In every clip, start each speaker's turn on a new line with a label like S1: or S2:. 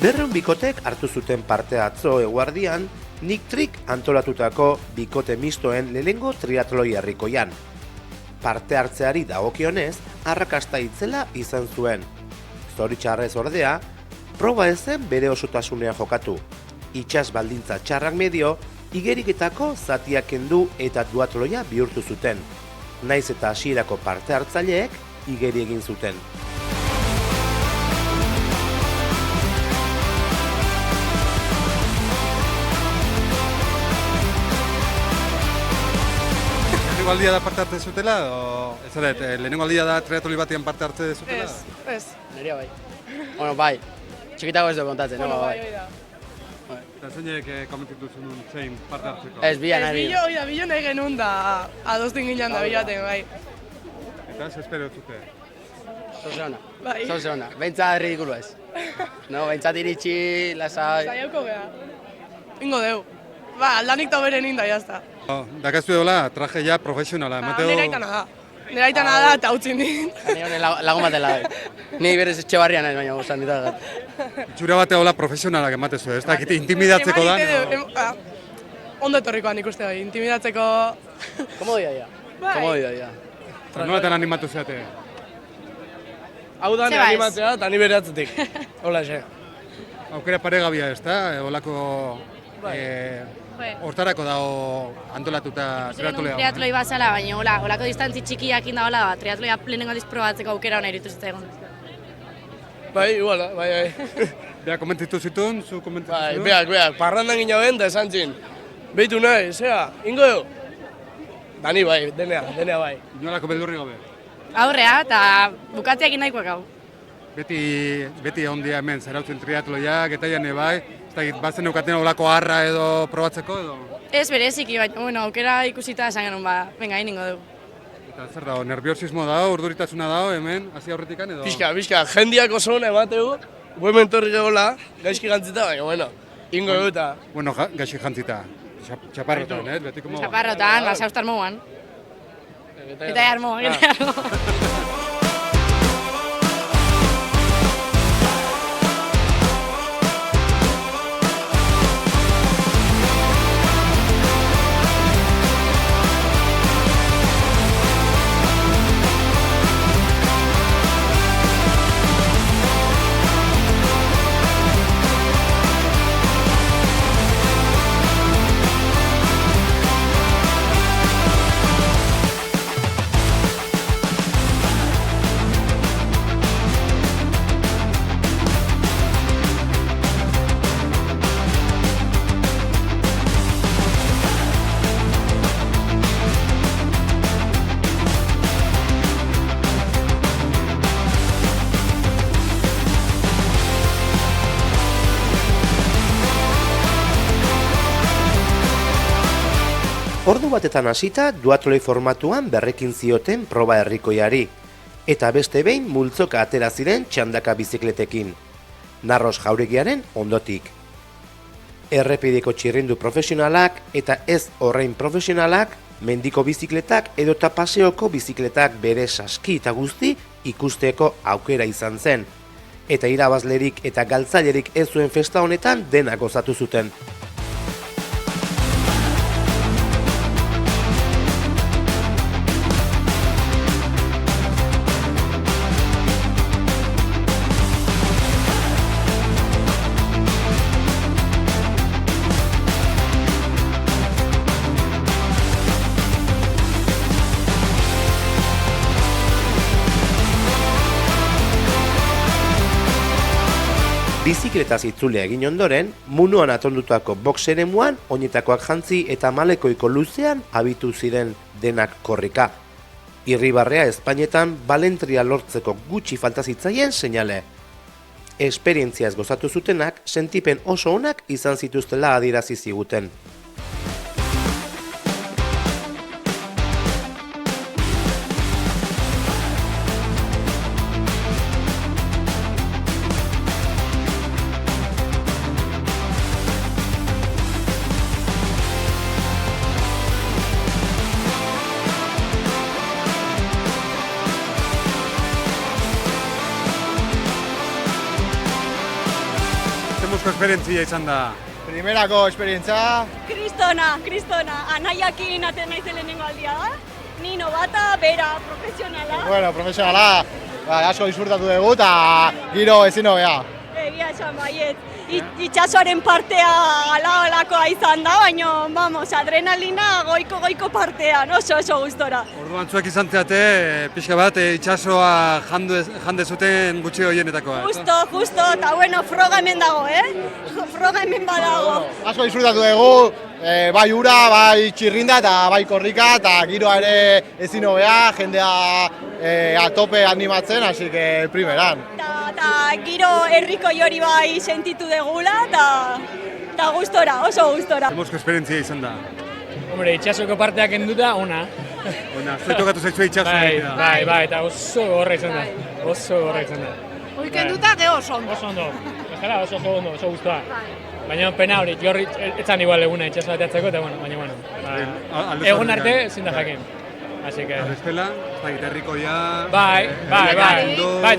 S1: 200 bikotek hartu zuten parte atzo eguardian, Nick Trick antolatutako bikote mistoen lehengo triatloi herrikoian. Parte hartzeari dagokionez, arrakasta itzela izan zuen. Zoritxarrez ordea, proba ezen bere osotasunean jokatu. Itsas baldintza txarrak medio, igeriketako zatiak kendu eta duatloia bihurtu zuten. Naiz eta hasierako parte hartzaileek igeri egin zuten.
S2: Lehenengo aldia da parte hartze zutela, edo ez da, lehenengo aldia da triatloi batean parte hartze zutela?
S3: Ez.
S4: Nerea bai. Bueno, bai. Txikitago ez du kontatzen,
S3: Bueno,
S4: no?
S3: bai, hoi da.
S2: Eta zeinek komentitu zenun zein parte hartzeko?
S4: Ez, bila nahi.
S3: Bilo nahi genuen da adostin ginen da bilaten, bai.
S2: Eta ez espero zute?
S4: Zoze hona.
S3: Bai.
S4: Zoze hona. Bentsat ridikulu ez. No, bentsat iritsi, lasai.
S3: Zaiauko geha. Ingo deu. Ba, aldanik ta beren inda, jazta.
S2: Dakazu edola, traje ja profesionala, emateo...
S3: Nera itana da. Nera itana da eta utzin dit.
S4: Ni honen lagun batela bai. Ni berez etxe barrian ez, baina gustan ditagat.
S2: Itxura batea hola profesionalak ematezu, ez dakit intimidatzeko da?
S3: Ondo etorrikoan ikuste bai, intimidatzeko...
S4: Komodia ja.
S3: Bai.
S4: Komodia ja.
S2: Nolatan animatu zeate?
S5: Hau da, nire animatzea eta ni bere atzetik. Hola, xe.
S2: Aukera paregabia ez da, holako... Hortarako dago antolatuta triatlea.
S6: Triatloi bazala, baina holako distantzi txikiak inda hola, triatloia lehenengo aldiz probatzeko aukera hona iritu zitzaigun.
S5: Bai, iguala, bai.
S2: Bea, komentitu zituen, zu komentitu
S5: Bai,
S2: zituen?
S5: beak, parrandan gina ben da esan zin. Beitu nahi, zea, ingo du? Dani bai, denea bai.
S2: Inolako beldurri gabe?
S6: Aurrea, eta bukatzeak nahikoak hau.
S2: Beti ondia hemen zarautzen triatloiak, eta jane bai, ez dakit, bazen eukaten olako harra edo probatzeko edo?
S6: Ez bereziki, baina, bueno, aukera ikusita esan genuen ba, venga, iningo dugu.
S2: Eta zer dago, nerviosismo dago, urduritasuna dago hemen, hasi aurretikan edo?
S5: Bizka, jendiak oso hona emateu, guemen torri gehola, gaizki gantzita, baina, bueno, ingo du eta...
S2: Bueno, gaixi jantzita, txaparrotan, betiko moa.
S6: Txaparrotan, lasaustar moan. Eta jarmo.
S1: Ordu batetan hasita duatloi formatuan berrekin zioten proba herrikoiari, eta beste behin multzoka atera ziren txandaka bizikletekin, Narros Jauregiaren ondotik. Errepideko txirrindu profesionalak eta ez horrein profesionalak, mendiko bizikletak edota paseoko bizikletak bere saski eta guzti ikusteko aukera izan zen, eta irabazlerik eta galtzailerik ez zuen festa honetan dena gozatu zuten. Bizikletaz itzulea egin ondoren, munuan atondutako box eremuan oinetakoak jantzi eta malekoiko luzean abitu ziren denak korrika. Irribarrea Espainetan balentria lortzeko gutxi falta zitzaien seinale. Esperientziaz gozatu zutenak sentipen oso onak izan zituztela adierazi ziguten.
S2: Zemuzko esperientzia izan da.
S7: Primerako esperientza.
S8: Kristona, anaiakin aten naizen lehenengo aldia da. Ni novata, bera, profesionala.
S7: Bueno, profesionala, asko disfrutatu dugu eta giro ezin hobea.
S8: Egia esan baiet. Itxasoaren partea ala-alakoa izan da, baina, vamos, adrenalina goiko partean, oso gustora.
S2: Orduan zuek izan zeate, pixka bat, itxasoa jande zuten gutxi horienetakoa.
S8: Justo, eta bueno, froga hemen dago, Froga hemen badago.
S7: Asko disfrutatu dugu, bai ura, bai txirrinda eta bai korrika, eta giroa ere ezin hobea, jendea atope animatzen, así que primeran.
S8: Eta giro herriko jori bai sentitu degula, eta gustora, oso gustora.
S2: Zemuzko esperientzia izan da.
S9: Hombre, itxasoko parteak enduta, ona.
S2: Ona, zuek tokatu zaizue itxasoa egitea.
S9: Bai, eta oso horra izan da.
S3: Hoi kenduta, geho oso ondo.
S9: Oso ondo. Eskala, oso ondo, oso guztua. Baina pena hori, jorri etzan igual eguna itxasoa teatzeko, eta bueno. Egun arte, ezin da jakin. Así que...
S2: Bestela, herrikoia...
S9: Bai,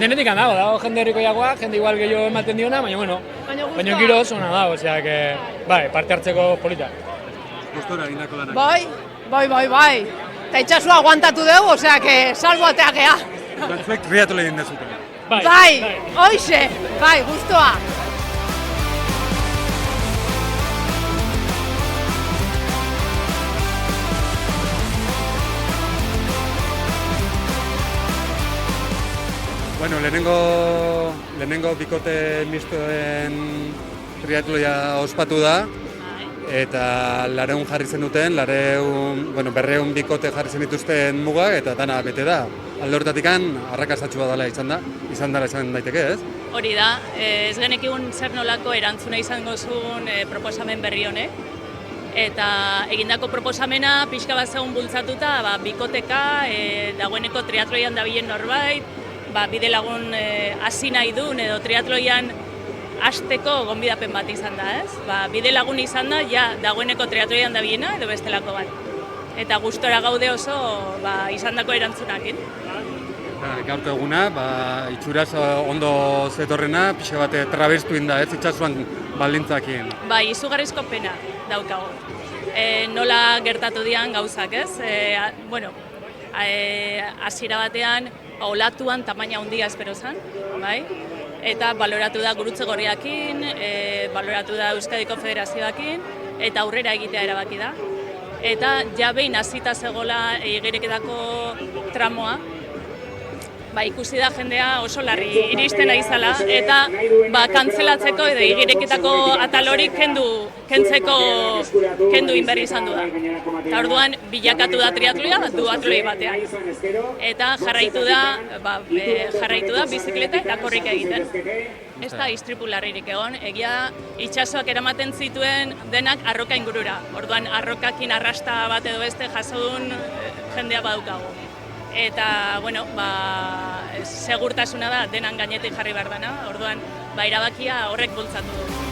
S9: denetik dago jende herrikoiagoa, jende igual gehiago ematen diona, baina giro oso ona dago, osea, que... Bai, parte hartzeko polita.
S2: Gustora egindako lanak.
S3: Bai. Eta itxasua aguantatu dugu, osea, que salbo ateakea.
S2: Zuek triatloi egin dezuten.
S3: Bai, hoize, bai, gustoa.
S2: Bueno, lehenengo bikote mistoen triatloia ospatu da, eta 200 jarri zen duten, 200 bikote jarri zen dituzten mugak, eta dana bete da. Alde horretatik arrakastatxua dela izan daiteke, ez?
S10: Hori da, ez genekigun zer nolako erantzuna izango zuen proposamen berri honek. Eta egindako proposamena pixka bat zegoen bultzatuta, bikoteka, dagoeneko triatloian dabilen norbait, bide lagun hasi nahi duen edo triatloian hasteko gonbidapen bat izan da, ez? Bide lagun izan da, dagoeneko triatloian dabilena edo bestelako bat. Eta gustora gaude oso izandako erantzunakin.
S2: Gaurko eguna, itxuraz ondo zetorrena, pixka bat trabestuin da, ez itxasuan baldintzakin.
S10: Izugarrizko pena daukago. Nola gertatu dian gauzak, ez? Hasiera batean, olatuan tamaina handia espero zen, bai? Eta baloratu da Gurutze Gorriakin, baloratu da Euskadiko Federazioakin, eta aurrera egitea erabaki da. Eta behin hasita zegoela igereketako tramoa, ikusi da jendea oso larri iristen ari zela, eta kantzelatzeko edo igereketako atal hori kendu inberri izan du da. Eta orduan bilakatu da triatloia duatloi batean. Eta jarraitu da bizikleta eta korrika egiten. Ez da istripu larririk egon, egia itxasoak eramaten zituen denak arroka ingurura. Orduan arrokakin arrasta bat edo beste jasodun jendea badaukagu. Eta, segurtasuna da denan gainetik jarri behar dana, orduan erabakia horrek bultzatu du.